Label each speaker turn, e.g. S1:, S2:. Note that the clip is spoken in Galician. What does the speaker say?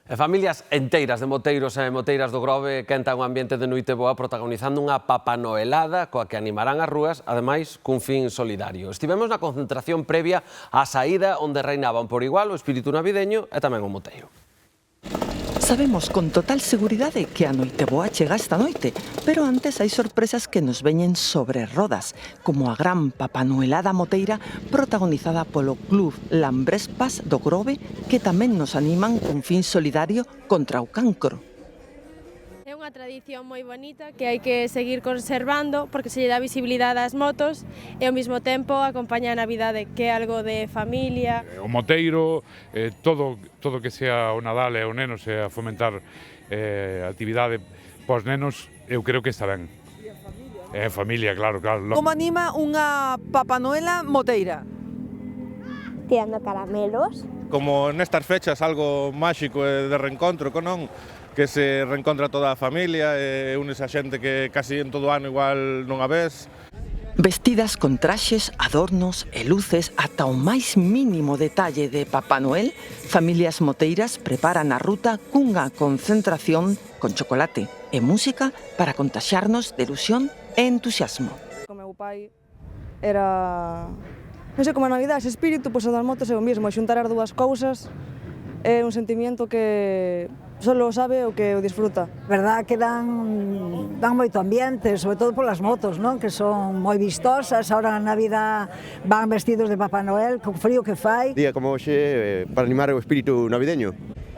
S1: E familias enteiras de moteiros e moteiras do Grove quentan un ambiente de noite boa protagonizando unha papanoelada coa que animarán as rúas, ademais cun fin solidario. Estivemos na concentración previa á saída onde reinaban por igual o espírito navideño e tamén o moteiro.
S2: Sabemos con total seguridade que a Noiteboa chega esta noite, pero antes hai sorpresas que nos veñen sobre rodas, como a gran papanoelada moteira protagonizada polo Club Lambrespas do Grove, que tamén nos animan cun fin solidario contra o cancro.
S3: É unha tradición moi bonita que hai que seguir conservando porque se lle dá visibilidade ás motos e ao mesmo tempo acompaña a Navidade, que é algo de familia.
S4: O moteiro, todo que sea o Nadal e o nenos e a fomentar a actividade pos nenos, eu creo que está ben. E a familia, claro.
S5: Como anima unha papanoela moteira?
S6: Tirando caramelos.
S7: Como nestas fechas algo máxico e de reencontro, non? Que se reencontra toda a familia e únese a xente que casi en todo o ano igual non a ves.
S2: Vestidas con traxes, adornos e luces ata o máis mínimo detalle de Papá Noel, familias moteiras preparan a ruta cunha concentración con chocolate e música para contaxiarnos de ilusión e entusiasmo.
S8: O meu pai era, non sei, como a Navidad, ese espírito, pois o das motos é o mesmo, xuntar as dúas cousas é un sentimiento que solo sabe o que o disfruta.
S9: Verdad que dan moito ambiente, sobre todo polas motos, non? Que son moi vistosas, ahora na Navidad van vestidos de Papá Noel, co frío que fai.
S10: Día como hoxe para animar o espírito navideño.